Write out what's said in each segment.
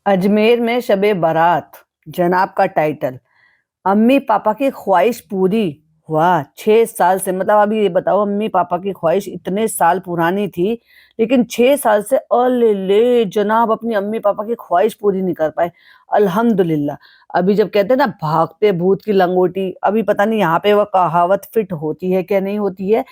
अजमेर में शबे बारात, जनाब का टाइटल, अम्मी पापा की ख्वाहिश पूरी। वाह! 6 साल से, मतलब अभी ये बताओ, अम्मी पापा की ख्वाहिश इतने साल पुरानी थी, लेकिन 6 साल से अलेले जनाब अपनी अम्मी पापा की ख्वाहिश पूरी नहीं कर पाए। अल्हम्दुलिल्लाह। अभी जब कहते हैं ना भागते भूत की लंगोटी, अभी पता नहीं यहाँ पे वो कहावत फिट होती है क्या नहीं होती है।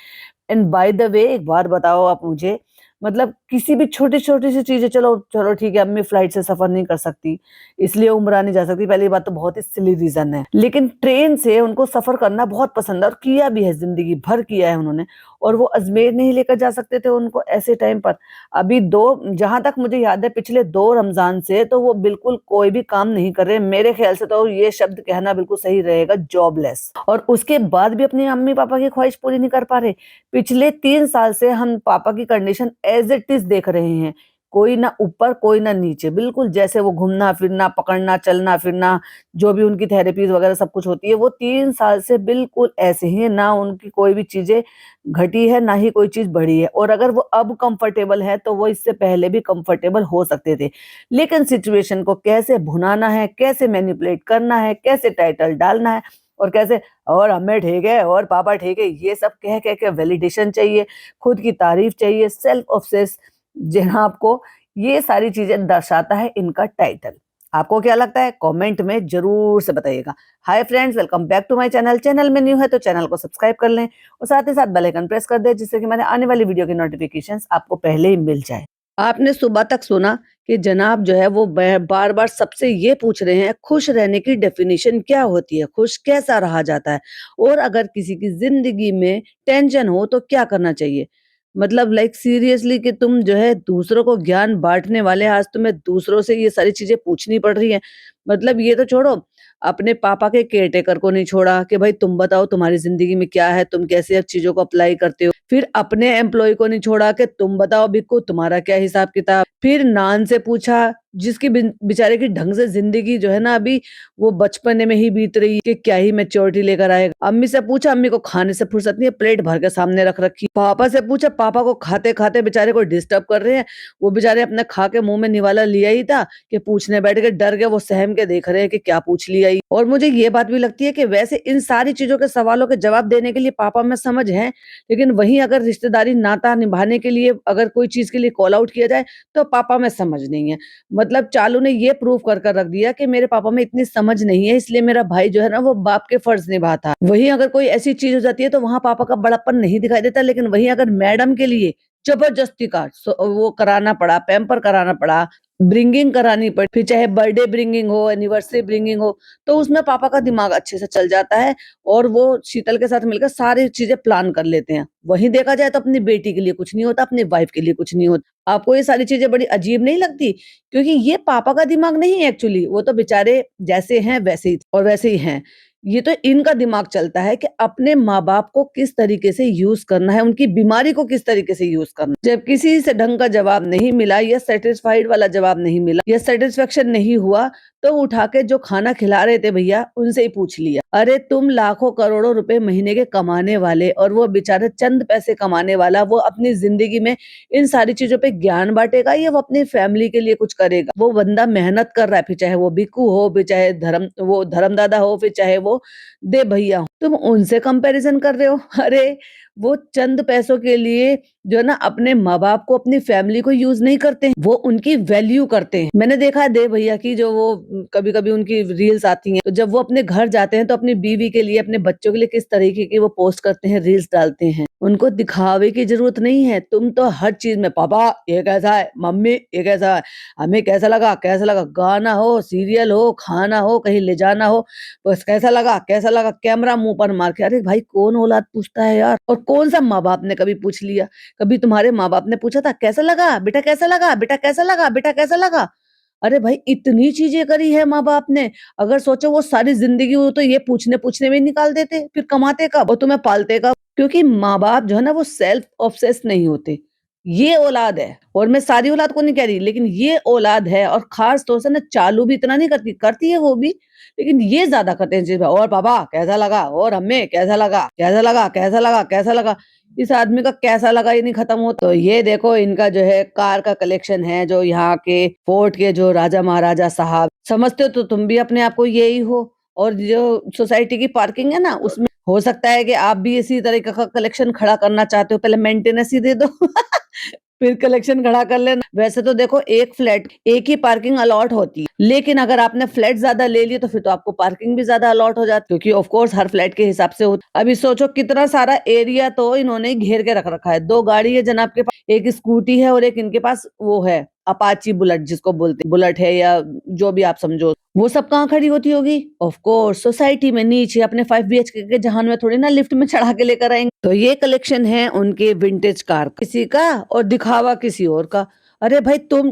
एंड बाय द वे एक बात बताओ आप मुझे, मतलब किसी भी छोटी-छोटी सी चीज़ें, चलो चलो ठीक है, अम्मी फ्लाइट से सफ़र नहीं कर सकती, इसलिए उम्रा नहीं जा सकती, पहली बात तो बहुत ही सिली रीज़न है। लेकिन ट्रेन से उनको सफ़र करना बहुत पसंद है और किया भी है, ज़िंदगी भर किया है उन्होंने, और वो अजमेर नहीं लेकर जा सकते थे उनको ऐसे टाइम पर। अभी 2, जहाँ तक मुझे याद है, पिछले 2 रमज़ान से तो वो बिल्कुल कोई भी काम नहीं कर रहे। मेरे ख़्याल से तो ये शब्द कहना बिल्कुल सही रहेगा, जॉबलेस, और उसके बाद भी अपनी अम्मी-पापा की ख़्वाहिश पूरी नहीं कर पा रहे। पिछले 3 साल से हम पापा की कंडीशन एज़ इट इज़ देख रहे हैं। कोई ना ऊपर, कोई ना नीचे, बिल्कुल जैसे वो घूमना-फिरना, पकड़ना, चलना-फिरना, जो भी उनकी थेरेपीज़ वगैरह सब कुछ होती है, वो 3 साल से बिल्कुल ऐसे ही हैं, ना उनकी कोई भी चीज़ें घटी है, ना ही कोई चीज़ बढ़ी है, और अगर वो अब कंफर्टेबल है, तो वो इससे पहले भी कंफर्टेबल हो सकते थे। लेकिन सिचुएशन को कैसे भुनाना है, कैसे मैनिपुलेट करना है, कैसे टाइटल डालना है, और कैसे और अम्मी ठीक है और पापा ठीक है, ये सब कह-कह के वैलिडेशन चाहिए, खुद की तारीफ चाहिए, सेल्फ ऑब्सेस जनाब को, ये सारी चीज़ें दर्शाता है इनका टाइटल। आपको क्या लगता है? कमेंट में ज़रूर से बताइएगा। Hi friends, welcome back to my channel. Channel में न्यू है तो चैनल को सब्सक्राइब कर लें और साथ ही साथ बेल आइकन प्रेस कर दें, जिससे कि मैंने आने वाली वीडियो की नोटिफिकेशंस आपको पहले ही मिल जाए। आपने सुबह तक सुना कि जनाब जो है वो बार-बार सबसे ये पूछ रहे हैं, खुश रहने की डेफिनिशन क्या होती है? खुश कैसा रहा जाता है? और अगर किसी की ज़िंदगी में टेंशन हो तो क्या करना चाहिए? मतलब लाइक सीरियसली कि तुम जो है दूसरों को ज्ञान बाँटने वाले, आज तुम्हें दूसरों से ये सारी चीज़ें पूछनी पड़ रही हैं। मतलब ये तो छोड़ो, अपने पापा के केयरटेकर को नहीं छोड़ा कि भाई तुम बताओ तुम्हारी ज़िंदगी में क्या है? तुम कैसे अब चीज़ों को अप्लाई करते हो? फिर अपने एम्प्लॉयी को नहीं छोड़ा कि तुम बताओ बिक्कू तुम्हारा क्या हिसाब-किताब? फिर नान से पूछा, जिसकी बेचारे की ढंग से ज़िंदगी जो है ना अभी वो बचपने में ही बीत रही है कि क्या ही मैच्योरिटी लेकर आएगा। अम्मी से पूछा, अम्मी को खाने से फुर्सत नहीं है, प्लेट भर के सामने रख रखी। पापा से पूछा, पापा को खाते-खाते बेचारे को डिस्टर्ब कर रहे हैं। वो बेचारे अपने खा के मुँह में निवाला लिया ही था कि पूछने बैठ के डर गए, वो सहम के देख रहे हैं कि क्या पूछ लिया ये। और मुझे ये बात भी लगती है कि वैसे इन सारी चीज़ों के सवालों के जवाब देने के लिए पापा में समझ है, लेकिन वहीं अगर रिश्तेदारी नाता निभाने के लिए अगर कोई चीज़ के लिए कॉल आउट किया जाए, तो पापा में समझ नहीं है। मतलब चालू ने ये प्रूव कर कर रख दिया कि मेरे पापा में इतनी समझ नहीं है, इसलिए मेरा भाई जो है ना वो बाप के फर्ज निभाता। वहीं अगर कोई ऐसी चीज़ हो जाती है तो वहाँ पापा का बड़प्पन नहीं दिखाई देता, लेकिन वहीं अगर मैडम के लिए ज़बरदस्ती का वो कराना पड़ा, पैम्पर कराना पड़ा, ब्रिंगिंग करानी पड़ी, फिर चाहे बर्थडे ब्रिंगिंग हो, एनिवर्सरी ब्रिंगिंग हो, तो उसमें पापा का दिमाग अच्छे से चल जाता है और वो शीतल के साथ मिलकर सारी चीज़ें प्लान कर लेते हैं। वहीं देखा जाए तो अपनी बेटी के लिए कुछ नहीं होता, अपनी वाइफ के लिए कुछ नहीं होता। आपको ये सारी चीज़ें बड़ी अजीब नहीं लगती? क्योंकि ये पापा का दिमाग नहीं है एक्चुअली, वो तो बेचारे जैसे हैं वैसे ही और वैसे ही हैं। ये तो इनका दिमाग चलता है कि अपने माँ-बाप को किस तरीके से यूज़ करना है, उनकी बीमारी को किस तरीके से यूज़ करना है। जब किसी से ढंग का जवाब नहीं मिला या सैटिस्फाइड वाला जवाब नहीं मिला या सैटिस्फैक्शन नहीं हुआ, तो उठा के जो खाना खिला रहे थे भैया, उनसे ही पूछ लिया। अरे तुम लाखों करोड़ों रुपए महीने के कमाने वाले और वो बेचारा चंद पैसे कमाने वाला, वो अपनी ज़िंदगी में इन सारी चीज़ों पे ज्ञान बाँटेगा या वो अपनी फैमिली के लिए कुछ करेगा? वो बंदा मेहनत कर रहा है, फिर चाहे वो बिक्कू हो, फिर चाहे धर्म दादा हो, फिर चाहे वो दे भैया हो। तुम उनसे कंपैरिज़न कर रहे हो? अरे! वो चंद पैसों के लिए जो है ना अपने माँ-बाप को, अपनी फैमिली को यूज़ नहीं करते हैं, वो उनकी वैल्यू करते हैं। मैंने देखा है दे भैया की जो वो कभी-कभी उनकी रील्स आती हैं, तो जब वो अपने घर जाते हैं तो अपनी बीवी के लिए, अपने बच्चों के लिए किस तरीके की वो पोस्ट करते हैं, रील्स डालते हैं। उनको दिखावे की ज़रूरत नहीं है, तुम तो हर चीज़ में पापा ये कैसा है, मम्मी ये कैसा है, हमें कैसा लगा, कैसा लगा? गाना हो, सीरियल हो, खाना हो, कहीं ले जाना हो, बस कैसा लगा, कैसा लगा? कैमरा मुँह पर मार के। अरे भाई कौन औलाद पूछता है यार? और कौन-सा माँ-बाप ने कभी पूछ लिया? कभी तुम्हारे माँ-बाप ने पूछा था कैसा लगा? बेटा कैसा लगा? बेटा कैसा लगा? बेटा कैसा लगा? अरे भाई इतनी चीज़ें करी है माँ-बाप ने, अगर सोचो वो सारी ज़िंदगी वो तो ये पूछने-पूछने में ही निकाल देते, फिर कमाते कब और तुम्हें पालते कब? क्योंकि माँ-बाप जो है ना वो सेल्फ ऑब्सेस्ड नहीं होते। ये औलाद है। और मैं सारी औलाद को नहीं कह रही, लेकिन ये औलाद है। और खास तौर से ना चालू भी इतना नहीं करती, करती है वो भी, लेकिन ये ज्यादा करते हैं जी। और पापा कैसा लगा, और अम्मी कैसा लगा, कैसा लगा, कैसा लगा, कैसा लगा। इस आदमी का कैसा लगा ही नहीं खत्म हो। तो ये देखो इनका जो है कार का कलेक्शन है, जो यहाँ के फोर्ट के जो राजा महाराजा साहब, समझते हो तो तुम भी अपने आप को यही हो। और जो सोसाइटी की पार्किंग है ना, उसमें हो सकता है कि आप भी इसी तरीके का कलेक्शन खड़ा करना चाहते हो। पहले मेंटेनेंस ही दे दो फिर कलेक्शन खड़ा कर लेना। वैसे तो देखो एक फ्लैट एक ही पार्किंग अलॉट होती है, लेकिन अगर आपने फ्लैट ज्यादा ले लिए तो फिर तो आपको पार्किंग भी ज्यादा अलॉट हो जाती है, क्योंकि ऑफ कोर्स हर फ्लैट के हिसाब से होता है। अभी सोचो कितना सारा एरिया तो इन्होंने घेर के रख रखा है। 2 गाड़ी है जनाब के पास, एक स्कूटी है और एक इनके पास वो है अपाची बुलेट, जिसको बोलते हैं बुलेट है या जो भी आप समझो। वो सब कहाँ खड़ी होती होगी? ऑफ कोर्स सोसाइटी में नीचे अपने 5 बीएचके के जहां में थोड़ी ना लिफ्ट में चढ़ा के लेकर आएंगे। तो ये कलेक्शन है उनके विंटेज कार किसी का और दिखावा किसी और का। अरे भाई तुम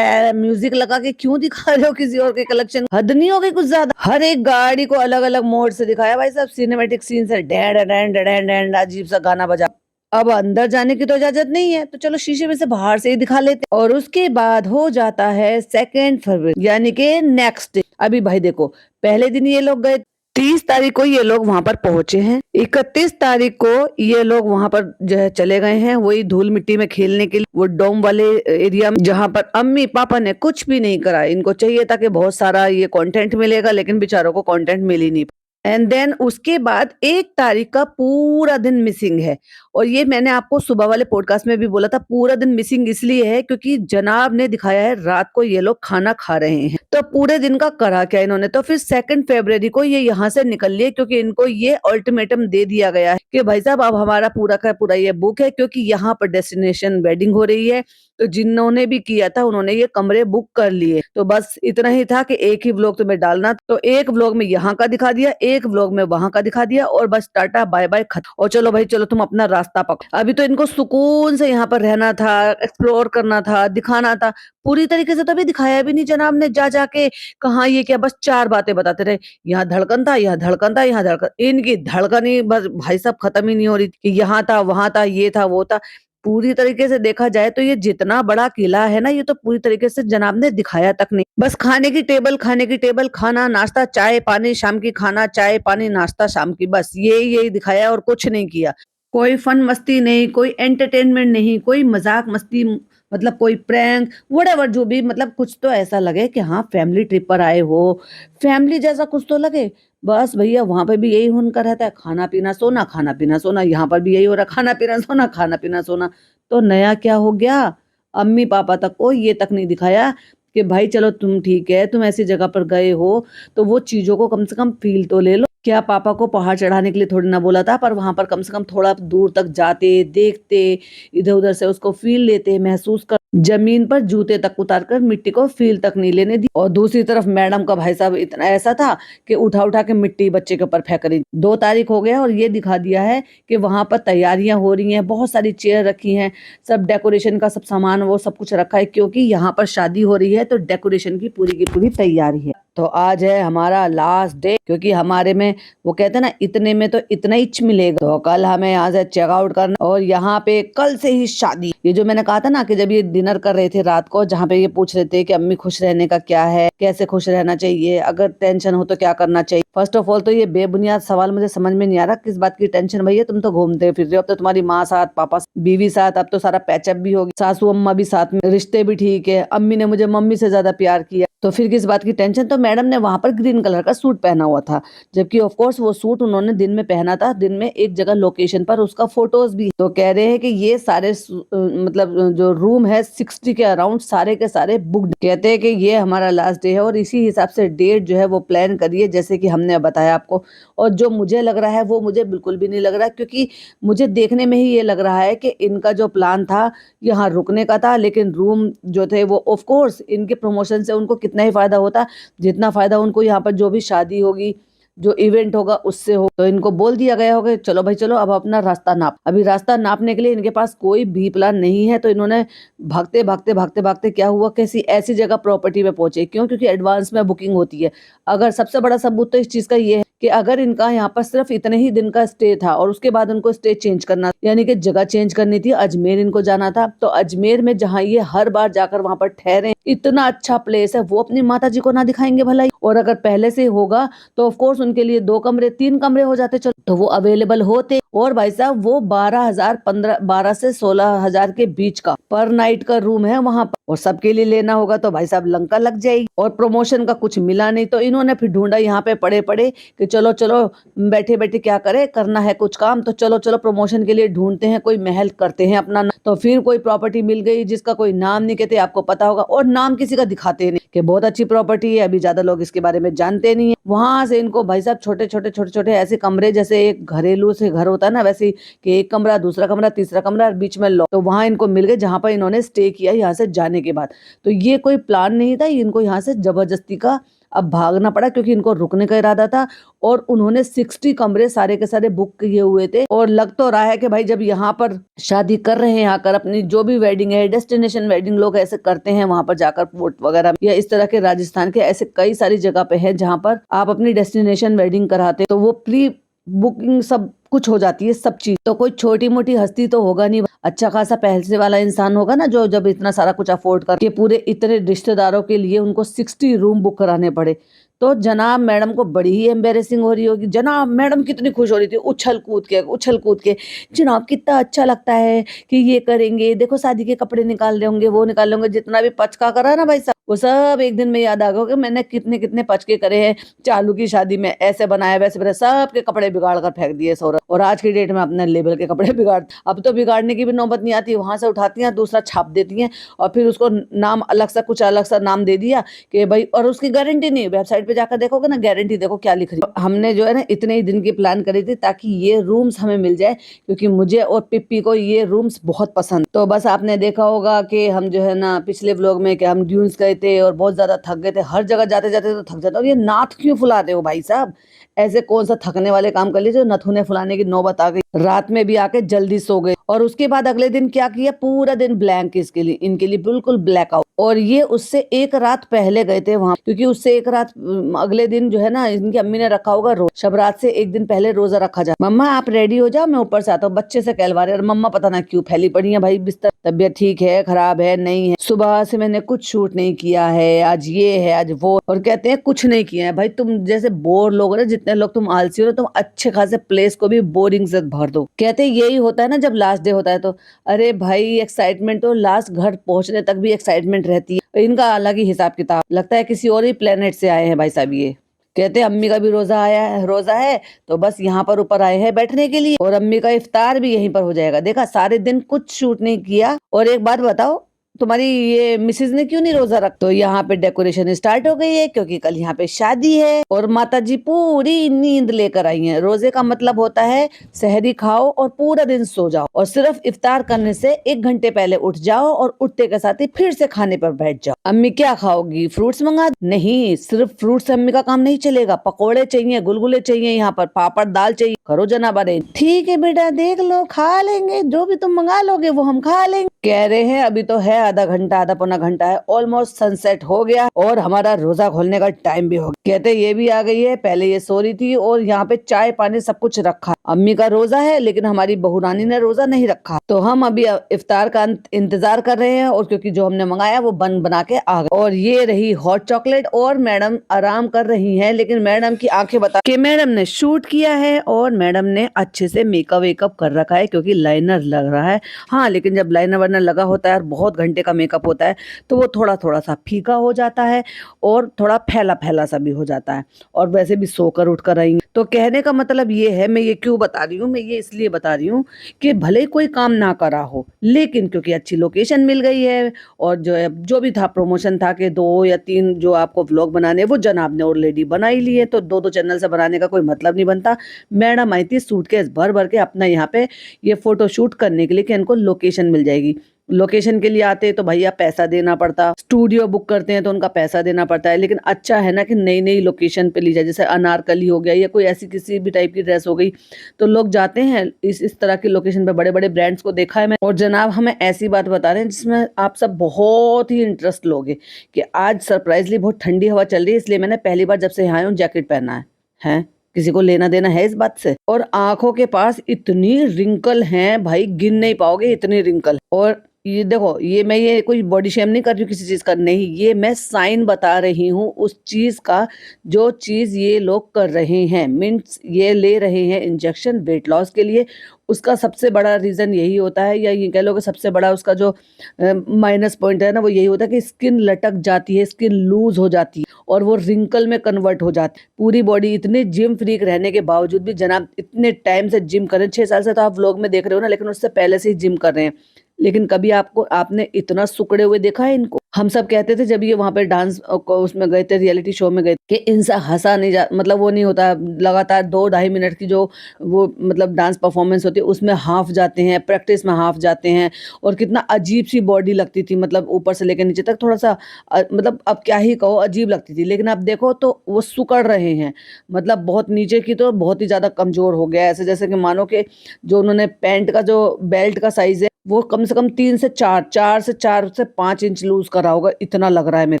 म्यूजिक लगा के क्यों दिखा रहे हो किसी और के कलेक्शन? हद नहीं हो गई कुछ ज्यादा? हर एक गाड़ी को अलग अलग मोड से दिखाया भाई साहब, सिनेमेटिक सीन से डैड डैड डैड डैड अजीब सा गाना बजा। अब अंदर जाने की तो इजाजत नहीं है, तो चलो शीशे में से बाहर से ही दिखा लेते हैं। और उसके बाद हो जाता है 2 फरवरी, यानी कि नेक्स्ट डे। अभी भाई देखो, पहले दिन ये लोग गए, 30 तारीख को ये लोग वहां पर पहुंचे हैं, 31 तारीख को ये लोग वहां पर जो है चले गए हैं, वही धूल मिट्टी में खेलने के लिए, वो डोम वाले एरिया में, जहां पर अम्मी पापा ने कुछ भी नहीं करा। इनको चाहिए था कि बहुत सारा ये कंटेंट मिलेगा, लेकिन बेचारों को कंटेंट मिल ही नहीं। एंड देन उसके बाद 1 तारीख का पूरा दिन मिसिंग है। और ये मैंने आपको सुबह वाले पॉडकास्ट में भी बोला था, पूरा दिन मिसिंग इसलिए है क्योंकि जनाब ने दिखाया है रात को ये लोग खाना खा रहे हैं। तो पूरे दिन का करा क्या इन्होंने? तो फिर 2 फरवरी को ये यहाँ से निकल लिए, क्योंकि इनको ये अल्टीमेटम दे दिया गया है कि भाई साहब अब हमारा पूरा का पूरा ये बुक है, क्योंकि यहाँ पर डेस्टिनेशन वेडिंग हो रही है। तो जिन्होंने भी किया था उन्होंने ये कमरे बुक कर लिए। तो बस इतना ही था कि एक ही व्लॉग तुम्हें डालना, तो एक व्लॉग में यहाँ का दिखा दिया, एक व्लॉग में वहां का दिखा दिया, और बस टाटा बाय बाय खत्म। और चलो भाई चलो तुम अपना रास्ता पकड़ो। अभी तो इनको सुकून से यहाँ पर रहना था, एक्सप्लोर करना था, दिखाना था। पूरी तरीके से तो अभी दिखाया भी नहीं जनाब ने, जा जाके कहा ये क्या, बस 4 बातें बताते रहे। यहाँ धड़कन था, यहाँ धड़कन था, यहाँ धड़कन। इनकी धड़कन ही बस भाई साहब खत्म ही नहीं हो रही कि यहाँ था, वहां था, ये था, वो था। पूरी तरीके से देखा जाए तो ये जितना बड़ा किला है ना, ये तो पूरी तरीके से जनाब ने दिखाया तक नहीं। बस खाने की टेबल, खाने की टेबल, खाना नाश्ता, चाय पानी शाम की, खाना चाय पानी नाश्ता शाम की, बस यही दिखाया और कुछ नहीं किया। कोई फन मस्ती नहीं, कोई एंटरटेनमेंट नहीं, कोई मजाक मस्ती, मतलब कोई प्रैंक व्हाटएवर, जो भी, मतलब कुछ तो ऐसा लगे कि हाँ फैमिली ट्रिप पर आए हो, फैमिली जैसा कुछ तो लगे। बस भैया वहां पे भी यही उनका रहता है, खाना पीना सोना, खाना पीना सोना। यहाँ पर भी यही हो रहा, खाना पीना सोना, खाना पीना सोना। तो नया क्या हो गया? अम्मी पापा तक को ये तक नहीं दिखाया कि भाई चलो तुम ठीक है, तुम ऐसी जगह पर गए हो तो वो चीजों को कम से कम फील तो ले लो। क्या पापा को पहाड़ चढ़ाने के लिए थोड़ी ना बोला था, पर वहां पर कम से कम थोड़ा दूर तक जाते, देखते, इधर उधर से उसको फील लेते, महसूस कर। जमीन पर जूते तक उतार कर मिट्टी को फील तक नहीं लेने दी। और दूसरी तरफ मैडम का भाई साहब इतना ऐसा था कि उठा उठा के मिट्टी बच्चे के ऊपर फेंक रही। 2 तारीख हो गया और ये दिखा दिया है कि वहां पर तैयारियां हो रही हैं, बहुत सारी चेयर रखी हैं, सब डेकोरेशन का सब सामान वो सब कुछ रखा है, क्योंकि यहाँ पर शादी हो रही है तो डेकोरेशन की पूरी तैयारी है। तो आज है हमारा लास्ट डे, क्योंकि हमारे में वो कहते हैं ना, इतने में तो इतना ही मिलेगा। तो कल हमें यहाँ से चेकआउट करना, और यहाँ पे कल से ही शादी। ये जो मैंने कहा था ना कि जब ये डिनर कर रहे थे रात को, जहाँ पे ये पूछ रहे थे कि अम्मी खुश रहने का क्या है, कैसे खुश रहना चाहिए, अगर टेंशन हो तो क्या करना चाहिए। फर्स्ट ऑफ ऑल तो ये बेबुनियाद सवाल मुझे समझ में नहीं आ रहा, किस बात की टेंशन भैया, तुम तो घूमते फिर रहे हो। अब तो तुम्हारी माँ साथ, पापा बीवी साथ, अब तो सारा पैचअप भी होगी, सासू अम्मा भी साथ में, रिश्ते भी ठीक है, अम्मी ने मुझे मम्मी से ज्यादा प्यार किया, तो फिर किस बात की टेंशन। तो मैडम ने वहां पर ग्रीन कलर का सूट पहना हुआ था, जबकि ऑफ कोर्स वो सूट उन्होंने दिन में पहना था, दिन में एक जगह लोकेशन पर, उसका फोटोज भी। तो कह रहे हैं कि ये सारे मतलब जो रूम है 60 के अराउंड सारे के सारे बुक्ड। कहते हैं कि ये हमारा लास्ट डे है, और इसी हिसाब से डेट जो है वो प्लान करिए, जैसे कि हमने बताया आपको। और जो मुझे लग रहा है वो मुझे बिल्कुल भी नहीं लग रहा, क्योंकि मुझे देखने में ही ये लग रहा है कि इनका जो प्लान था यहाँ रुकने का था, लेकिन रूम जो थे वो ऑफ कोर्स इनके प्रमोशन से उनको कितना ही फायदा होता, जितना फायदा उनको यहाँ पर जो भी शादी होगी, जो इवेंट होगा उससे हो। तो इनको बोल दिया गया होगा चलो भाई चलो, अब अपना रास्ता नाप। अभी रास्ता नापने के लिए इनके पास कोई भी प्लान नहीं है, तो इन्होंने भागते भागते भागते भागते क्या हुआ, कैसी ऐसी जगह प्रॉपर्टी पे पहुंचे। क्यों? क्योंकि एडवांस में बुकिंग होती है। अगर सबसे बड़ा सबूत तो इस चीज का ये है कि अगर इनका यहाँ पर सिर्फ इतने ही दिन का स्टे था और उसके बाद उनको स्टे चेंज करना, यानी कि जगह चेंज करनी थी, अजमेर इनको जाना था, तो अजमेर में जहाँ ये हर बार जाकर वहां पर ठहरे, इतना अच्छा प्लेस है, वो अपनी माता जी को ना दिखाएंगे भला ही? और अगर पहले से होगा तो ऑफ कोर्स उनके लिए 2 कमरे 3 कमरे हो जाते, चलो तो वो अवेलेबल होते। और भाई साहब वो 12 से 16,000 के बीच का पर नाइट का रूम है वहां पर, और सबके लिए लेना होगा तो भाई साहब लंका लग जाएगी। और प्रमोशन का कुछ मिला नहीं तो इन्होंने फिर ढूंढा यहाँ पे पड़े पड़े कि चलो चलो बैठे बैठे क्या करे, करना है कुछ काम तो चलो चलो प्रमोशन के लिए ढूंढते हैं कोई महल, करते हैं अपना। तो फिर कोई प्रॉपर्टी मिल गई जिसका कोई नाम नहीं कहते, आपको पता होगा, और नाम किसी का दिखाते नहीं कि बहुत अच्छी प्रॉपर्टी है, अभी ज्यादा लोग इसके बारे में जानते नहीं है। वहां से इनको भाई साहब छोटे छोटे ऐसे कमरे, जैसे एक घरेलू से घर होता है ना, वैसे कि एक कमरा, दूसरा कमरा, तीसरा कमरा और बीच में लॉक, तो वहां इनको मिल गए जहां पर इन्होंने स्टे किया यहाँ से जाने के बाद। तो ये कोई प्लान नहीं था, इनको यहाँ से जबरदस्ती का अब भागना पड़ा क्योंकि इनको रुकने का इरादा था। और उन्होंने 60 कमरे सारे के सारे बुक किए हुए थे। और लग तो रहा है कि भाई जब यहाँ पर शादी कर रहे हैं, आकर अपनी जो भी वेडिंग है, डेस्टिनेशन वेडिंग लोग ऐसे करते हैं वहां पर जाकर, पोर्ट वगैरह या इस तरह के राजस्थान के ऐसे कई सारी जगह पे है जहां पर आप अपनी डेस्टिनेशन वेडिंग कराते, तो वो प्री बुकिंग सब कुछ हो जाती है, सब चीज। तो कोई छोटी मोटी हस्ती तो होगा नहीं, अच्छा खासा पैसे वाला इंसान होगा ना, जो जब इतना सारा कुछ अफोर्ड करके पूरे इतने रिश्तेदारों के लिए उनको 60 रूम बुक कराने पड़े। तो जनाब मैडम को बड़ी ही एम्बेरेसिंग हो रही होगी। जनाब मैडम कितनी खुश हो रही थी, उछल कूद के, जनाब कितना अच्छा लगता है कि ये करेंगे, देखो शादी के कपड़े निकाल रहे होंगे, वो निकाल लेंगे, जितना भी पचका करा ना भाई साहब, वो सब एक दिन में याद आ गया कि मैंने कितने कितने पचके करे हैं चालू की शादी में, ऐसे बनाया वैसे बनाया, सबके कपड़े बिगाड़ कर फेंक दिए सौरभ। और आज की डेट में अपने लेवल के कपड़े बिगाड़, अब तो बिगाड़ने की भी नौबत नहीं आती, वहां से उठाती हैं, दूसरा छाप देती हैं और फिर उसको नाम अलग सा, कुछ अलग सा नाम दे दिया कि भाई, और उसकी गारंटी नहीं। वेबसाइट पे जाकर देखोगे ना, गारंटी देखो क्या लिख रही है। हमने जो है ना इतने ही दिन की प्लान करी थी ताकि ये रूम्स हमें मिल जाए, क्योंकि मुझे और पिप्पी को ये रूम्स बहुत पसंद। तो बस आपने देखा होगा कि हम जो है ना पिछले व्लॉग में कि हम ड्यून्स गए थे और बहुत ज्यादा थक गए थे, हर जगह जाते जाते तो थक जाते। और ये नाथ क्यों फुलाते हो भाई साहब, ऐसे कौन सा थकने वाले काम कर लिए जो नथुने फुलाने की नौबत आ गई। रात में भी आके जल्दी सो गए। और उसके बाद अगले दिन क्या किया, पूरा दिन ब्लैंक इसके लिए, इनके लिए बिल्कुल ब्लैकआउट। और ये उससे एक रात पहले गए थे वहां, क्योंकि उससे एक रात अगले दिन जो है ना इनकी अम्मी ने रखा होगा रोज, शबरात से एक दिन पहले रोजा रखा जाए। मम्मा आप रेडी हो जाओ, मैं ऊपर से आता हूँ। बच्चे से कहलवा रहे, और मम्मा पता ना क्यों फैली पड़ी है भाई बिस्तर, तबियत ठीक है, खराब है, नहीं है, सुबह से मैंने कुछ शूट नहीं किया है, आज ये है आज वो, और कहते हैं कुछ नहीं किया है। भाई तुम जैसे बोर लोग हो ना, जितने लोग तुम आलसी हो, तुम अच्छे खासे प्लेस को भी बोरिंग से भर दो। कहते यही होता है ना जब लास्ट डे होता है तो। अरे भाई एक्साइटमेंट तो लास्ट घर पहुंचने तक भी एक्साइटमेंट रहती है, इनका अलग ही हिसाब किताब, लगता है किसी और ही प्लेनेट से आए हैं भाई साहब ये। कहते हैं अम्मी का भी रोजा है तो बस यहाँ पर ऊपर आए हैं बैठने के लिए, और अम्मी का इफ्तार भी यहीं पर हो जाएगा। देखा, सारे दिन कुछ शूट नहीं किया। और एक बात बताओ, तुम्हारी ये मिसेज ने क्यों नहीं रोजा रख? तो यहाँ पे डेकोरेशन स्टार्ट हो गई है क्योंकि कल यहाँ पे शादी है, और माता जी पूरी नींद लेकर आई हैं। रोजे का मतलब होता है सहरी खाओ और पूरा दिन सो जाओ, और सिर्फ इफ्तार करने से 1 घंटे पहले उठ जाओ, और उठते के साथ ही फिर से खाने पर बैठ जाओ। अम्मी क्या खाओगी, फ्रूट्स मंगा? नहीं, सिर्फ फ्रूट से अम्मी का काम नहीं चलेगा, पकोड़े चाहिए, गुलगुले चाहिए, यहाँ पर पापड़ दाल चाहिए, करो जना बने। ठीक है बेटा, देख लो, खा लेंगे, जो भी तुम मंगा लोगे वो हम खा लेंगे। कह रहे हैं अभी तो है आधा घंटा, आधा पौना घंटा है, ऑलमोस्ट सनसेट हो गया और हमारा रोजा खोलने का टाइम भी हो गया। कहते ये भी आ गई है, पहले ये सो रही थी, और यहाँ पे चाय पानी सब कुछ रखा। अम्मी का रोजा है लेकिन हमारी बहू रानी ने रोजा नहीं रखा, तो हम अभी इफ्तार का इंतजार कर रहे हैं। और क्योंकि जो हमने मंगाया वो बना के आ गए। और ये रही हॉट चॉकलेट, और मैडम आराम कर रही है, लेकिन मैडम की आंखें बता कि मैडम ने शूट किया है और मैडम ने अच्छे से मेकअप वेकअप कर रखा है, क्योंकि लाइनर लग रहा है। हाँ, लेकिन जब लाइनर वाइनर लगा होता है और बहुत घंटे का मेकअप होता है तो वो थोड़ा थोड़ा सा फीका हो जाता है और थोड़ा फैला फैला सा भी हो जाता है। और वैसे भी सोकर उठकर आई, तो कहने का मतलब ये है, मैं ये क्यों बता रही हूँ, मैं ये इसलिए बता रही हूँ कि भले ही कोई काम ना करा हो, लेकिन क्योंकि अच्छी लोकेशन मिल गई है, और जो भी था प्रमोशन था कि 2 या 3 जो आपको व्लॉग बनाने, वो जनाब ने ऑलरेडी बना ही लिए, तो 2-2 चैनल से बनाने का कोई मतलब नहीं बनता। मैडम आई थी सूटकेस भर भर के अपना यहाँ पे ये फोटो शूट करने के लिए कि इनको लोकेशन मिल जाएगी। लोकेशन के लिए आते तो भैया पैसा देना पड़ता, स्टूडियो बुक करते हैं तो उनका पैसा देना पड़ता है, लेकिन अच्छा है ना कि नई नई लोकेशन पे ली जाए, जैसे अनारकली हो गया या कोई ऐसी किसी भी टाइप की ड्रेस हो गई, तो लोग जाते हैं इस तरह की लोकेशन पे। बड़े बड़े ब्रांड्स को देखा है मैं। और जनाब हमें ऐसी बात बता रहे हैं जिसमें आप सब बहुत ही इंटरेस्ट लोगे, कि आज सरप्राइजली बहुत ठंडी हवा चल रही है, इसलिए मैंने पहली बार जब से यहाँ आया हूँ जैकेट पहना है। किसी को लेना देना है इस बात से? और आंखों के पास इतनी रिंकल हैं भाई, गिन नहीं पाओगे इतनी रिंकल। और ये देखो, ये कोई बॉडी शेम नहीं कर रही हूँ किसी चीज का, नहीं, ये मैं साइन बता रही हूँ उस चीज का जो चीज ये लोग कर रहे हैं। मीन्स ये ले रहे हैं इंजेक्शन वेट लॉस के लिए, उसका सबसे बड़ा रीजन यही होता है, या ये कह लो कि सबसे बड़ा उसका जो माइनस पॉइंट है ना, वो यही होता है कि स्किन लटक जाती है, स्किन लूज हो जाती है और वो रिंकल में कन्वर्ट हो जाती है। पूरी बॉडी, इतने जिम फ्रीक रहने के बावजूद भी जनाब इतने टाइम से जिम कर रहे हैं, 6 साल से तो आप व्लॉग में देख रहे हो ना, लेकिन उससे पहले से ही जिम कर रहे हैं। लेकिन कभी आपने इतना सुकड़े हुए देखा है इनको? हम सब कहते थे जब ये वहां पे डांस उसमें गए थे, रियलिटी शो में गए थे, कि इनसे हंसा नहीं जा, मतलब वो नहीं होता, लगातार 2-2.5 मिनट की जो वो मतलब डांस परफॉर्मेंस होती है उसमें हाफ जाते हैं, प्रैक्टिस में हाफ जाते हैं, और कितना अजीब सी बॉडी लगती थी, मतलब ऊपर से लेकर नीचे तक थोड़ा सा मतलब अब क्या ही कहो, अजीब लगती थी। लेकिन अब देखो तो वो सुकड़ रहे हैं, मतलब बहुत नीचे की तो बहुत ही ज्यादा कमजोर हो गया है, ऐसे जैसे कि मानो कि जो उन्होंने पैंट का जो बेल्ट का साइज है वो कम से कम 3 से 4, 4 से 5 इंच लूज करा होगा, इतना लग रहा है मेरे।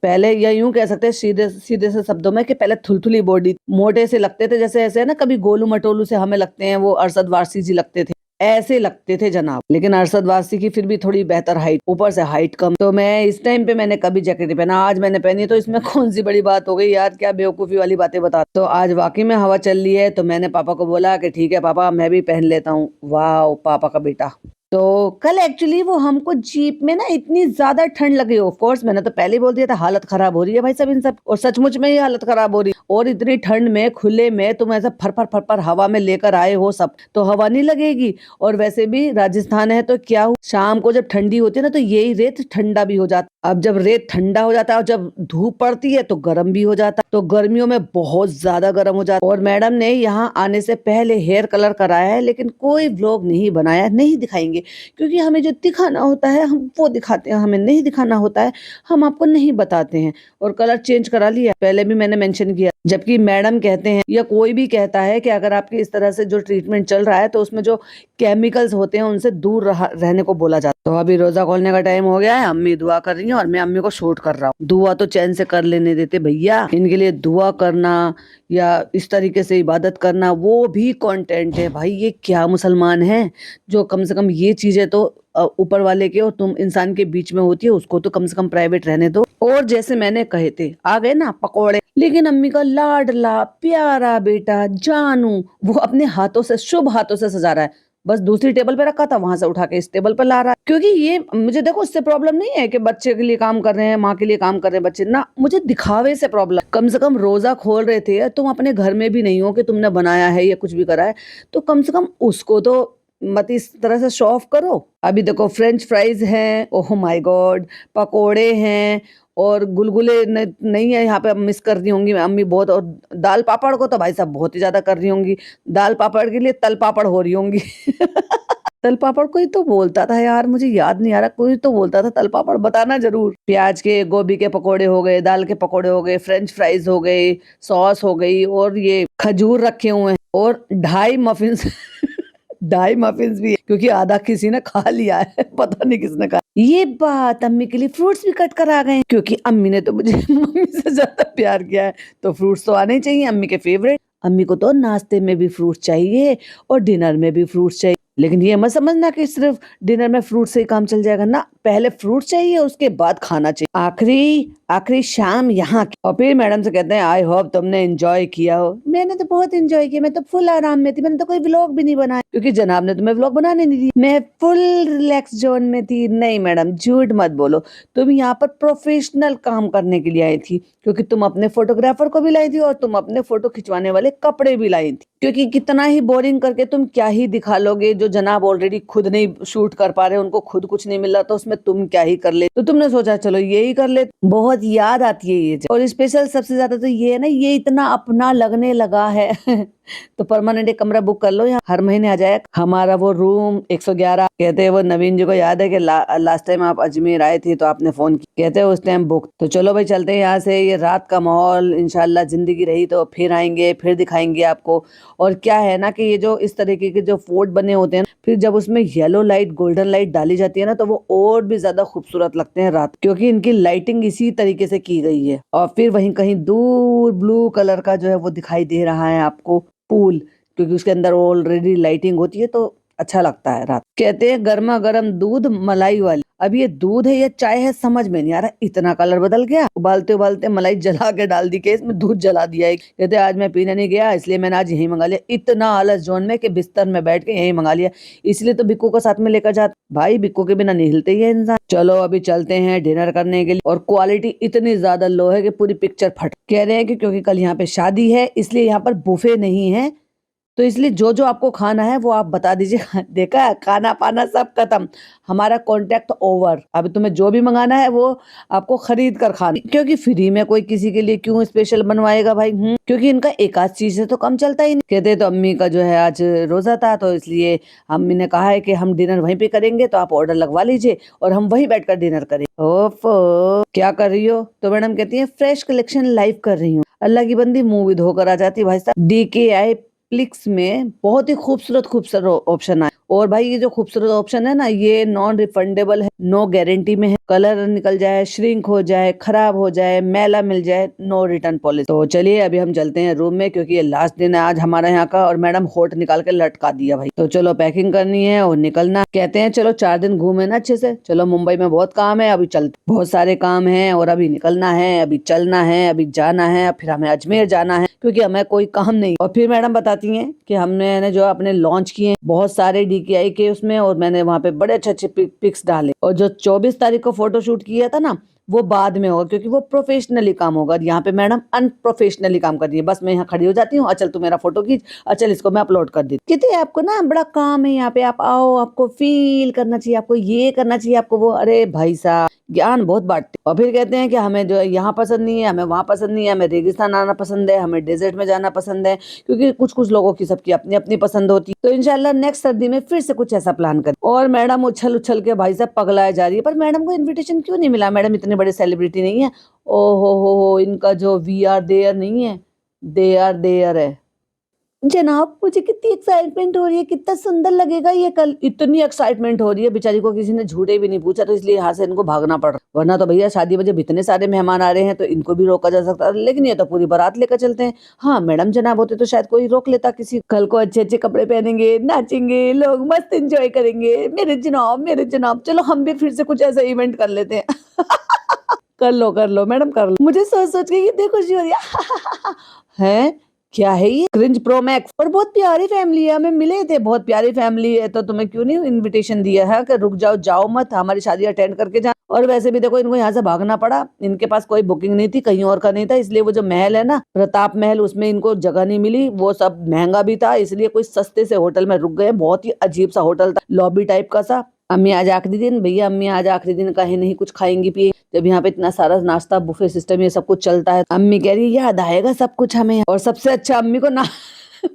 पहले या यूं कह सकते हैं सीधे सीधे से शब्दों में कि पहले थुलथुली बॉडी, मोटे से लगते थे, जैसे ऐसे है ना, कभी गोलू मटोलू से हमें लगते हैं, वो अरशद वारसी जी लगते थे, ऐसे लगते थे जनाब। लेकिन अरशद वारसी की फिर भी थोड़ी बेहतर हाइट, ऊपर से हाइट कम। तो मैं इस टाइम पे मैंने कभी जैकेट नहीं पहना, आज मैंने पहनी, तो इसमें कौन सी बड़ी बात हो गई यार, क्या बेवकूफी वाली बातें बता। तो आज वाकई में हवा चल रही है, तो मैंने पापा को बोला कि ठीक है पापा, मैं भी पहन लेता हूँ। वाह पापा का बेटा। तो कल एक्चुअली वो हमको जीप में ना इतनी ज्यादा ठंड लगी, ऑफ कोर्स मैंने तो पहले ही बोल दिया था हालत खराब हो रही है भाई सब इन सब, और सचमुच में ही हालत खराब हो रही है। और इतनी ठंड में खुले में तुम ऐसा फर फर हवा में लेकर आए हो सब, तो हवा नहीं लगेगी। और वैसे भी राजस्थान है तो क्या हुआ, शाम को जब ठंडी होती है ना तो यही रेत ठंडा भी हो जाता। अब जब रेत ठंडा हो जाता है और जब धूप पड़ती है तो गर्म भी हो जाता है, तो गर्मियों में बहुत ज्यादा गर्म हो जाता है। और मैडम ने यहाँ आने से पहले हेयर कलर कराया है, लेकिन कोई व्लॉग नहीं बनाया, नहीं दिखाएंगे, क्योंकि हमें जो दिखाना होता है हम वो दिखाते हैं, हमें नहीं दिखाना होता है हम आपको नहीं बताते हैं। और कलर चेंज करा लिया, पहले भी मैंने मेंशन किया। जबकि मैडम कहते हैं या कोई भी कहता है कि अगर आपके इस तरह से जो ट्रीटमेंट चल रहा है तो उसमें जो केमिकल्स होते हैं उनसे दूर रहने को बोला जाता है। तो अभी रोजा खोलने का टाइम हो गया है, अम्मी दुआ कर रही है और मैं अम्मी को शूट कर रहा हूँ। दुआ तो चैन से कर लेने देते भैया, इनके लिए दुआ करना या इस तरीके से इबादत करना वो भी कंटेंट है भाई। ये क्या मुसलमान है जो कम से कम ये चीजें तो ऊपर वाले के और तुम इंसान के बीच में होती है, उसको तो कम से कम प्राइवेट रहने दो। और जैसे मैंने कहे थे, आ गए ना पकोड़े, लेकिन अम्मी का लाडला प्यारा बेटा जानू वो अपने हाथों से, शुभ हाथों से सजा रहा है। बस दूसरी टेबल पे रखा था, वहां से उठा के इस टेबल पर ला रहा है। क्योंकि ये मुझे देखो, इससे प्रॉब्लम नहीं है कि बच्चे के लिए काम कर रहे हैं, माँ के लिए काम कर रहे हैं बच्चे ना, मुझे दिखावे से प्रॉब्लम। कम से कम रोजा खोल रहे थे, तुम अपने घर में भी नहीं हो कि तुमने बनाया है या कुछ भी करा है, तो कम से कम उसको तो मत इस तरह से शो ऑफ करो। अभी देखो फ्रेंच फ्राइज हैं, ओह माय गॉड, पकोड़े हैं, और गुलगुले नहीं है यहाँ पे, मिस कर रही होंगी अम्मी बहुत। और दाल पापड़ को तो भाई साहब बहुत ही ज्यादा कर रही होंगी, दाल पापड़ के लिए तल पापड़ हो रही होंगी। तल पापड़ कोई तो बोलता था यार, मुझे याद नहीं आ रहा, कोई तो बोलता था तल पापड़, बताना जरूर। प्याज के गोभी के पकोड़े हो गए, दाल के पकोड़े हो गए, फ्रेंच फ्राइज हो गए, सॉस हो गई, और ये खजूर रखे हुए हैं, और 2.5 मफिन्स। 2.5 मफिन्स भी है, क्योंकि आधा किसी ने खा लिया है, पता नहीं किसने खा। ये बात, अम्मी के लिए फ्रूट्स भी कट कर आ गए, क्योंकि अम्मी ने तो मुझे मम्मी से ज्यादा प्यार किया है, तो फ्रूट्स तो आने ही चाहिए, अम्मी के फेवरेट। अम्मी को तो नाश्ते में भी फ्रूट्स चाहिए और डिनर में भी फ्रूट्स चाहिए। लेकिन ये मत समझना कि सिर्फ डिनर में फ्रूट से ही काम चल जाएगा ना, पहले फ्रूट चाहिए उसके बाद खाना चाहिए। आखिरी आखिरी शाम यहाँ की। और फिर मैडम से कहते हैं आई होप तुमने एंजॉय किया हो। मैंने तो बहुत एंजॉय किया, मैं तो फुल आराम में थी, मैंने तो कोई व्लॉग भी नहीं बनाया, क्योंकि जनाब ने तुम्हें व्लॉग बनाने नहीं दी। मैं फुल रिलैक्स जोन में थी। नहीं मैडम झूठ मत बोलो, तुम यहाँ पर प्रोफेशनल काम करने के लिए आई थी, क्योंकि तुम अपने फोटोग्राफर को भी लाई थी और तुम अपने फोटो खिंचवाने वाले कपड़े भी लाई थी। क्योंकि कितना ही बोरिंग करके तुम क्या ही दिखा लोगे, जो जनाब ऑलरेडी खुद नहीं शूट कर पा रहे, उनको खुद कुछ नहीं मिल रहा, तो उसमें तुम क्या ही कर ले। तो तुमने सोचा चलो यही कर ले। बहुत याद आती है ये और स्पेशल सबसे ज्यादा तो ये है ना, ये इतना अपना लगने लगा है। तो परमानेंट एक कमरा बुक कर लो, यहाँ हर महीने आ जाए। हमारा वो रूम 111, कहते हैं वो नवीन जी को याद है कि लास्ट टाइम आप अजमेर आए थे तो आपने फोन किया, कहते हैं उस टाइम बुक। तो चलो भाई चलते हैं यहाँ से, ये रात का माहौल, इंशाल्लाह जिंदगी रही तो फिर आएंगे, फिर दिखाएंगे आपको। और क्या है ना कि ये जो इस तरीके के जो फोर्ट बने होते हैं, फिर जब उसमें येलो लाइट गोल्डन लाइट डाली जाती है ना, तो वो और भी ज्यादा खूबसूरत लगते हैं रात, क्योंकि इनकी लाइटिंग इसी तरीके से की गई है। और फिर वहीं कहीं दूर ब्लू कलर का जो है वो दिखाई दे रहा है आपको, पूल, क्योंकि उसके अंदर ऑलरेडी लाइटिंग होती है तो अच्छा लगता है रात। कहते हैं गर्मा गर्म दूध मलाई वाली। अब ये दूध है या चाय है समझ में नहीं आ रहा, इतना कलर बदल गया। उबालते उबालते मलाई जला के डाल दी के इसमें दूध जला दिया है। कहते आज मैं पीने नहीं गया इसलिए मैंने आज यही मंगा लिया। इतना आलस जोन में कि बिस्तर में बैठ के यही मंगा लिया, इसलिए तो बिक्कू को साथ में लेकर जाता। भाई बिक्कू के बिना नहीं हिलते ही है इंसान। चलो अभी चलते हैं डिनर करने के लिए, और क्वालिटी इतनी ज्यादा लो है कि पूरी पिक्चर फट। कह रहे हैं कि क्योंकि कल यहाँ पे शादी है इसलिए यहाँ पर बुफे नहीं है, तो इसलिए जो जो आपको खाना है वो आप बता दीजिए। देखा खाना पाना सब खत्म, हमारा कॉन्ट्रैक्ट ओवर। अब तुम्हें जो भी मंगाना है वो आपको खरीद कर खाना, क्योंकि फ्री में कोई किसी के लिए क्यों स्पेशल बनवाएगा भाई। क्योंकि इनका एक आध चीज से तो कम चलता ही नहीं। कहते तो अम्मी का जो है आज रोजा था तो इसलिए अम्मी ने कहा है कि हम डिनर वहीं पे करेंगे, तो आप ऑर्डर लगवा लीजिए और हम वहीं बैठकर डिनर करें। ओफो क्या कर रही हो? तो मैडम कहती है फ्रेश कलेक्शन लाइव कर रही हूँ। अल्लाह की बंदी मूवी धोकर आ जाती भाई साहब। DKI फ्लिक्स में बहुत ही खूबसूरत खूबसूरत ऑप्शन आए, और भाई ये जो खूबसूरत ऑप्शन है ना ये नॉन रिफंडेबल है, नो गारंटी में है। कलर निकल जाए, श्रिंक हो जाए, खराब हो जाए, मैला मिल जाए, नो रिटर्न पॉलिसी। तो चलिए अभी हम चलते हैं रूम में, क्योंकि ये लास्ट दिन है आज हमारा यहाँ का, और मैडम होट निकाल के लटका दिया भाई। तो चलो पैकिंग करनी है और निकलना। कहते हैं चलो 4 दिन घूमे ना अच्छे से। चलो मुंबई में बहुत काम है, अभी चलते, बहुत सारे काम है और अभी निकलना है, अभी चलना है, अभी जाना है, फिर हमें अजमेर जाना है क्योंकि हमें कोई काम नहीं। और फिर मैडम बताती हैं कि हमने जो अपने लॉन्च किए बहुत सारे DKI के उसमें, और मैंने वहाँ पे बड़े अच्छे अच्छे पिक्स डाले, और जो 24 तारीख को फोटोशूट किया था ना वो बाद में होगा क्योंकि वो प्रोफेशनली काम होगा। यहाँ पे मैडम अनप्रोफेशनली काम कर रही है। बस मैं यहाँ खड़ी हो जाती हूँ, अचल तू मेरा फोटो खींच, अचल इसको मैं अपलोड कर देती। कहते हैं आपको ना बड़ा काम है यहाँ पे, आप आओ, आपको फील करना चाहिए, आपको ये करना चाहिए, आपको वो। अरे भाई साहब ज्ञान बहुत बांटते। और फिर कहते हैं कि हमें जो यहाँ पसंद नहीं है, हमें वहाँ पसंद नहीं है, हमें रेगिस्तान आना पसंद है, हमें डेजर्ट में जाना पसंद है, क्योंकि कुछ कुछ लोगों की सबकी अपनी अपनी पसंद होती है। तो इंशाल्लाह नेक्स्ट सर्दी में फिर से कुछ ऐसा प्लान करें। और मैडम उछल उछल के भाई साहब पगलाए जा रही है, पर मैडम को इन्विटेशन क्यों नहीं मिला? मैडम इतने बड़े सेलिब्रिटी नहीं है। ओ हो, इनका जो वी आर देयर नहीं है, दे आर देयर है। जनाब मुझे कितनी एक्साइटमेंट हो रही है, कितना सुंदर लगेगा ये कल। इतनी एक्साइटमेंट हो रही है, बेचारी को किसी ने झूठे भी नहीं पूछा, तो इसलिए यहाँ से इनको भागना पड़ रहा। वरना तो भैया शादी में जब इतने सारे मेहमान आ रहे हैं तो इनको भी रोका जा सकता है, लेकिन ये तो पूरी बारात लेकर चलते हैं। हाँ मैडम जनाब होते तो शायद कोई रोक लेता किसी। कल को अच्छे अच्छे कपड़े पहनेंगे, नाचेंगे, लोग मस्त एंजॉय करेंगे। मेरे जनाब मेरे जनाब, चलो हम भी फिर से कुछ ऐसा इवेंट कर लेते हैं। कर लो मैडम कर लो। मुझे सोच सोच के इतनी खुशी हो रही है। क्या है ये? Cringe pro max. और बहुत प्यारी फैमिली है, हमें मिले थे, बहुत प्यारी फैमिली है, तो तुम्हें क्यों नहीं इनविटेशन दिया है कि रुक जाओ, जाओ मत, हमारी शादी अटेंड करके जाओ। और वैसे भी देखो इनको यहाँ से भागना पड़ा, इनके पास कोई बुकिंग नहीं थी, कहीं और का नहीं था, इसलिए वो जो महल है ना प्रताप महल, उसमें इनको जगह नहीं मिली। वो सब महंगा भी था, इसलिए कोई सस्ते से होटल में रुक गए। बहुत ही अजीब सा होटल था, लॉबी टाइप का सा। अम्मी आज आखिरी दिन, भैया अम्मी आज आखिरी दिन कहीं नहीं कुछ खाएंगी पिए, जब यहाँ पे इतना सारा नाश्ता बुफे सिस्टम ये सब कुछ चलता है। अम्मी कह रही है याद आएगा सब कुछ हमें। और सबसे अच्छा अम्मी को ना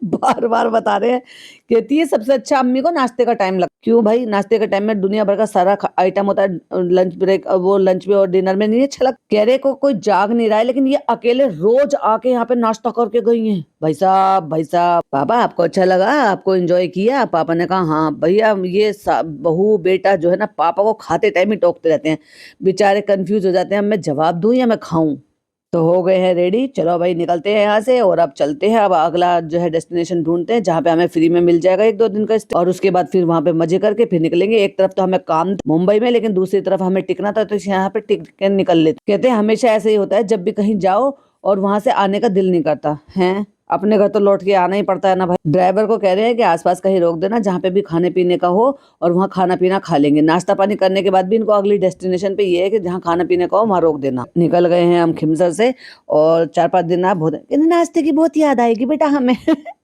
बार बार बता रहे हैं, कहती है सबसे अच्छा अम्मी को नाश्ते का टाइम लगता। क्यों भाई? नाश्ते के टाइम में दुनिया भर का सारा आइटम होता है, लंच ब्रेक, वो लंच में और डिनर में नहीं अच्छा लगता। कह रहे को कोई जाग नहीं रहा है, लेकिन ये अकेले रोज आके यहाँ पे नाश्ता करके गई हैं। भाई साहब पापा आपको अच्छा लगा, आपको एंजॉय किया? पापा ने कहा हाँ भैया। ये बहू बेटा जो है ना पापा को खाते टाइम ही टोकते रहते हैं, बेचारे कंफ्यूज हो जाते हैं मैं जवाब दूं या मैं खाऊं। तो हो गए हैं रेडी, चलो भाई निकलते हैं यहाँ से और अब चलते हैं। अब अगला जो है डेस्टिनेशन ढूंढते हैं जहाँ पे हमें फ्री में मिल जाएगा 1-2 दिन का स्टे, और उसके बाद फिर वहाँ पे मजे करके फिर निकलेंगे। एक तरफ तो हमें काम था मुंबई में, लेकिन दूसरी तरफ हमें टिकना था, तो यहाँ पे टिक के निकल लेते। कहते हैं हमेशा ऐसे ही होता है, जब भी कहीं जाओ और वहां से आने का दिल नहीं करता है, अपने घर तो लौट के आना ही पड़ता है ना भाई। ड्राइवर को कह रहे हैं कि आसपास कहीं रोक देना जहाँ पे भी खाने पीने का हो, और वहाँ खाना पीना खा लेंगे। नाश्ता पानी करने के बाद भी इनको अगली डेस्टिनेशन पे ये है कि जहाँ खाना पीने का हो वहाँ रोक देना। निकल गए हैं हम खिमसर से, और 4-5 दिन आप बहुत नाश्ते की बहुत याद आएगी बेटा हमें।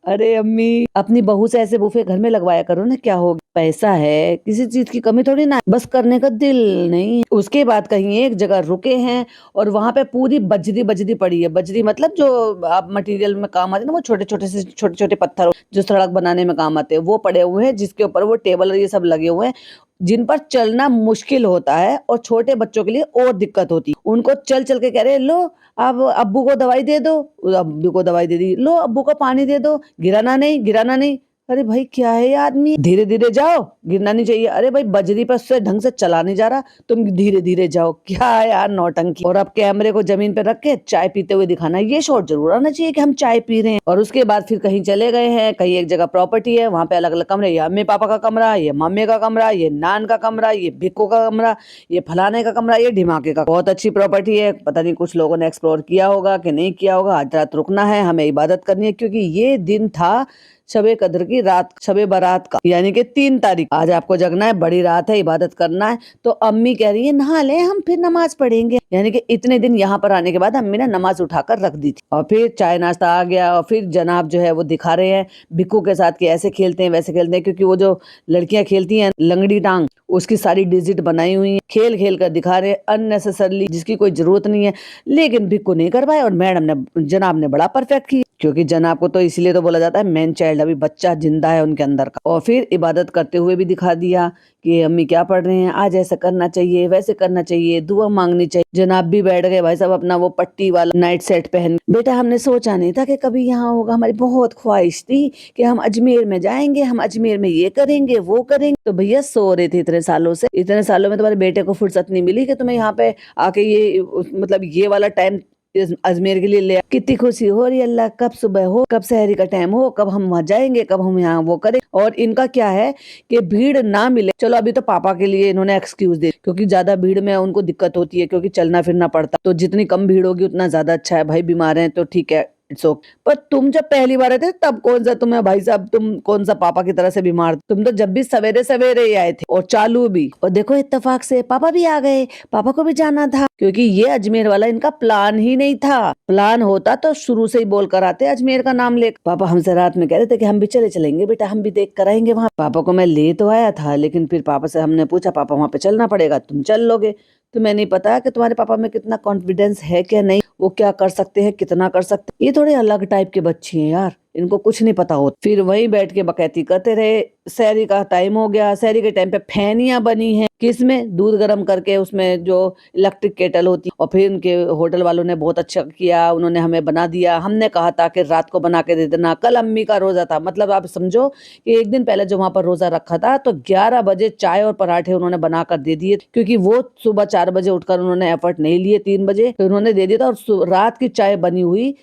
अरे अम्मी अपनी बहू से ऐसे बुफे घर में लगवाया करो ना, क्या हो पैसा है, किसी चीज की कमी थोड़ी ना, बस करने का दिल नहीं। उसके बाद कहीं एक जगह रुके हैं और वहां पे पूरी बजरी बजरी पड़ी है। बजरी मतलब जो आप मटेरियल में काम आते हैं ना, वो छोटे छोटे से छोटे छोटे पत्थर जो सड़क बनाने में काम आते हैं, वो पड़े हुए हैं, जिसके ऊपर वो टेबल और ये सब लगे हुए हैं, जिन पर चलना मुश्किल होता है, और छोटे बच्चों के लिए और दिक्कत होती है। उनको चल चल के कह रहे लो अब अब्बू को दवाई दे दो, अब्बू को दवाई दे दी, लो अब्बू को पानी दे दो, गिराना नहीं गिराना नहीं। अरे भाई क्या है ये आदमी, धीरे धीरे जाओ, गिरना नहीं चाहिए। अरे भाई बजरी पर से ढंग से चला नहीं जा रहा, तुम धीरे धीरे जाओ। क्या है यार नौटंकी। और अब कैमरे को जमीन पे रख के चाय पीते हुए दिखाना, ये शॉट जरूर आना चाहिए कि हम चाय पी रहे हैं। और उसके बाद फिर कहीं चले गए हैं, कहीं एक जगह प्रॉपर्टी है, वहां पे अलग अलग कमरे, ये अम्मी पापा का कमरा, ये मम्मी का कमरा, ये नान का कमरा, ये भिक्को का कमरा, ये फलाने का कमरा, ये ढिमाके का। बहुत अच्छी प्रॉपर्टी है, पता नहीं कुछ लोगों ने एक्सप्लोर किया होगा कि नहीं किया होगा। आज रात रुकना है, हमें इबादत करनी है, क्योंकि ये दिन था शबे कद्र की रात, शबे बारात का, यानी कि 3 तारीख। आज आपको जगना है, बड़ी रात है, इबादत करना है। तो अम्मी कह रही है नहा ले, हम फिर नमाज पढ़ेंगे। यानी कि इतने दिन यहाँ पर आने के बाद अम्मी ने नमाज उठाकर रख दी थी। और फिर चाय नाश्ता आ गया, और फिर जनाब जो है वो दिखा रहे हैं बिक्कू के साथ कि ऐसे खेलते हैं वैसे खेलते हैं, क्योंकि वो जो लड़कियां खेलती हैं लंगड़ी टांग, उसकी सारी डिजिट बनाई हुई है, खेल खेल कर दिखा रहे हैं अननेसेसरली, जिसकी कोई जरूरत नहीं है। लेकिन बिक्कू नहीं कर पाए, और मैडम ने, जनाब ने बड़ा परफेक्ट किया, क्योंकि जनाब को तो इसलिए तो बोला जाता है मैन चाइल्ड, अभी बच्चा जिंदा है उनके अंदर का। और फिर इबादत करते हुए भी दिखा दिया कि अम्मी क्या पढ़ रहे हैं, आज ऐसा करना चाहिए, वैसे करना चाहिए, दुआ मांगनी चाहिए। जनाब भी बैठ गए भाई साहब अपना वो पट्टी वाला नाइट सेट पहन। बेटा हमने सोचा नहीं था कि कभी यहाँ होगा, हमारी बहुत ख्वाहिश थी कि हम अजमेर में जाएंगे, हम अजमेर में ये करेंगे वो करेंगे। तो भैया सो रहे थे इतने सालों से, इतने सालों में तुम्हारे बेटे को फुर्सत नहीं मिली कि तुम्हें यहाँ पे आके ये मतलब ये वाला टाइम अजमेर के लिए ले। कितनी खुशी हो रही है, अल्लाह कब सुबह हो, कब सहरी का टाइम हो, कब हम वहां जाएंगे, कब हम यहाँ वो करें। और इनका क्या है कि भीड़ ना मिले, चलो अभी तो पापा के लिए इन्होंने एक्सक्यूज दे, क्योंकि ज्यादा भीड़ में उनको दिक्कत होती है, क्योंकि चलना फिरना पड़ता, तो जितनी कम भीड़ होगी उतना ज्यादा अच्छा है। भाई बीमार है तो ठीक है, इट्स ओके। पर तुम जब पहली बार आए थे तब कौन सा तुम्हें भाई साहब, तुम कौन सा पापा की तरह से बीमार, तुम तो जब भी सवेरे सवेरे ही आए थे, और चालू भी। और देखो इत्तेफाक से पापा भी आ गए, पापा को भी जाना था, क्योंकि ये अजमेर वाला इनका प्लान ही नहीं था। प्लान होता तो शुरू से ही बोल कर आते अजमेर का नाम लेकर। पापा हमसे रात में कह रहे थे कि हम भी चलेंगे बेटा, हम भी देख कर आएंगे वहां। पापा को मैं ले तो आया था, लेकिन फिर पापा से हमने पूछा, पापा वहां पे चलना पड़ेगा, तुम चल लोगे? तुम्हें नहीं पता कि तुम्हारे पापा में कितना कॉन्फिडेंस है क्या नहीं, वो क्या कर सकते हैं, कितना कर सकते हैं। ये थोड़े अलग टाइप के बच्चे हैं यार, इनको कुछ नहीं पता होता। फिर वहीं बैठ के बकैती करते रहे। सहरी का टाइम हो गया, सहरी के टाइम पे फैनियां बनी हैं, किसमें, दूध गर्म करके, उसमें जो इलेक्ट्रिक केटल होती है। और फिर उनके होटल वालों ने बहुत अच्छा किया, उन्होंने हमें बना दिया। हमने कहा था कि रात को बना के दे देना, कल अम्मी का रोजा था, मतलब आप समझो कि एक दिन पहले जो वहां पर रोजा रखा था, तो 11 बजे चाय और पराठे उन्होंने बना कर दे दिए, क्योंकि वो सुबह 4 बजे उठकर उन्होंने एफर्ट नहीं लिए, 3 बजे तो उन्होंने दे दिया था। और रात की चाय बनी हुई,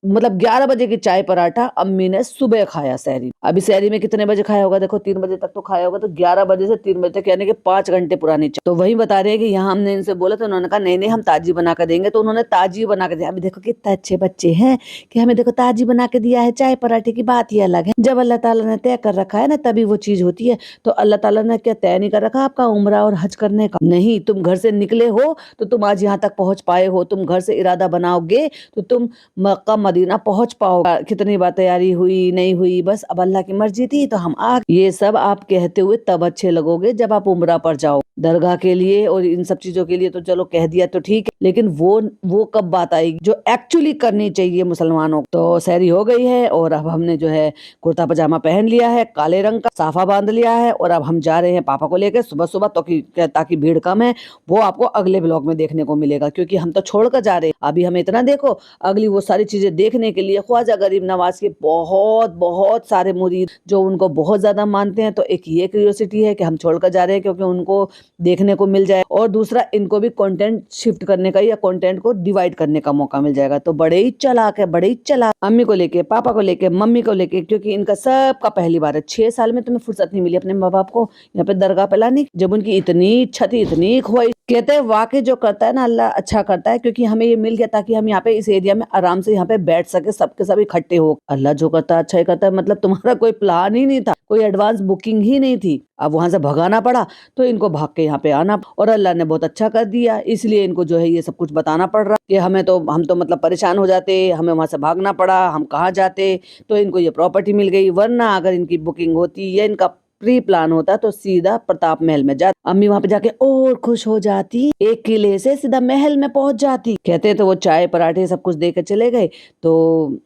मतलब 11 बजे की चाय पराठा अम्मी ने सुबह खाया सहरी। अभी सहरी में कितने बजे खाया होगा, देखो 3 बजे तक तो खाया होगा, तो 11 बजे से 3 बजे तक, यानी कि 5 घंटे पुरानी चाय। तो वही बता रहे हैं कि यहाँ हमने इनसे बोला, तो उन्होंने कहा नहीं नहीं हम ताजी बना कर देंगे, तो उन्होंने ताजी बना कर दिया। अभी देखो कितने अच्छे बच्चे हैं कि हमें देखो ताजी बना के दिया है चाय पराठे की। बात ही अलग है, जब अल्लाह ताला ने तय कर रखा है ना तभी वो चीज होती है। तो अल्लाह ताला ने क्या तय नहीं कर रखा आपका उम्रा और हज करने का? नहीं, तुम घर से निकले हो तो तुम आज यहाँ तक पहुंच पाए हो, तुम घर से इरादा बनाओगे तो तुम मक्का मदीना पहुंच पाओ। कितनी बार तैयारी हुई नहीं हुई, बस अब अल्लाह की मर्जी थी तो हम आ। ये सब आप कहते हुए तब अच्छे लगोगे जब आप उम्रा पर जाओ, दरगाह के लिए और इन सब चीजों के लिए तो चलो कह दिया तो ठीक है, लेकिन वो कब बात आएगी जो एक्चुअली करनी चाहिए मुसलमानों को। तो सहरी हो गई है, और अब हमने जो है कुर्ता पजामा पहन लिया है, काले रंग का साफा बांध लिया है, और अब हम जा रहे हैं पापा को लेकर सुबह सुबह, तो ताकि भीड़ कम है। वो आपको अगले ब्लॉग में देखने को मिलेगा, क्योंकि हम तो छोड़ कर जा रहे हैं। अभी हमें इतना देखो, अगली वो सारी चीजें देखने के लिए ख्वाजा गरीब नवाज के बहुत बहुत सारे मुरीद जो उनको बहुत ज्यादा मानते हैं, तो एक ये क्यूरियोसिटी है कि हम छोड़कर जा रहे हैं, क्योंकि उनको देखने को मिल जाए, और दूसरा इनको भी कंटेंट शिफ्ट करने का या कंटेंट को डिवाइड करने का मौका मिल जाएगा। तो बड़े ही चालाक है, बड़े ही चालाक, अम्मी को लेके, पापा को लेके, मम्मी को लेके, क्योंकि इनका सबका पहली बार है। 6 साल में तुम्हें फुर्सत नहीं मिली अपने माँ बाप को यहाँ पे दरगाह पे लाने, जब उनकी इतनी इच्छा थी, इतनी ख्वाहिश। कहते हैं वाकई जो करता है ना अल्लाह अच्छा करता है, क्योंकि हमें ये मिल गया ताकि हम यहाँ पे इस एरिया में आराम से यहाँ पे बैठ सके, सबके सब इकट्ठे हो। अल्लाह जो करता है अच्छा ही करता है, मतलब तुम्हारा कोई प्लान ही नहीं था, कोई एडवांस बुकिंग ही नहीं थी, अब वहां से भगाना पड़ा, तो इनको भाग के यहाँ पे आना, और अल्लाह ने बहुत अच्छा कर दिया, इसलिए इनको जो है ये सब कुछ बताना पड़ रहा कि हम तो मतलब परेशान हो जाते, हमें वहां से भागना पड़ा, हम कहाँ जाते, तो इनको ये प्रॉपर्टी मिल गई। वरना अगर इनकी बुकिंग होती या इनका प्री प्लान होता तो सीधा प्रताप महल में जाती, अम्मी वहां पे जाके और खुश हो जाती, एक किले से सीधा महल में पहुंच जाती। कहते तो वो चाय पराठे सब कुछ दे के चले गए। तो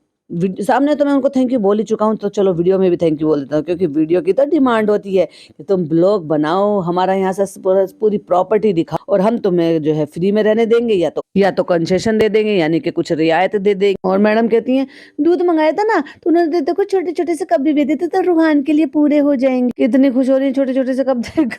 सामने तो मैं उनको थैंक यू बोल ही चुका हूँ, तो चलो वीडियो में भी थैंक यू बोल देता हूँ, क्योंकि वीडियो की तो डिमांड होती है कि तुम ब्लॉग बनाओ, हमारा यहाँ से पूरी प्रॉपर्टी दिखाओ, और हम तुम्हें जो है फ्री में रहने देंगे या तो कंसेशन दे देंगे, यानी कि कुछ रियायत दे देंगे। और मैडम कहती हैं दूध मंगाया था ना तो उन्होंने देखो छोटे छोटे से कप भी दे देते तो रूहान के लिए पूरे हो जाएंगे। कितनी खुश हो रही है, छोटे छोटे से कप देख।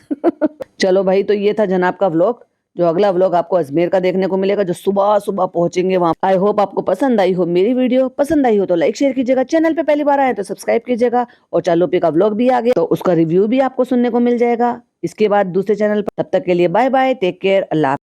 चलो भाई, तो ये था जनाब का व्लॉग। जो अगला व्लॉग आपको अजमेर का देखने को मिलेगा, जो सुबह सुबह पहुंचेंगे वहां। आई होप आपको पसंद आई हो मेरी वीडियो। पसंद आई हो तो लाइक शेयर कीजिएगा, चैनल पे पहली बार आए तो सब्सक्राइब कीजिएगा। और चालोपी का व्लॉग भी आ गया तो उसका रिव्यू भी आपको सुनने को मिल जाएगा इसके बाद दूसरे चैनल पर। तब तक के लिए बाय बाय, टेक केयर, अल्लाह।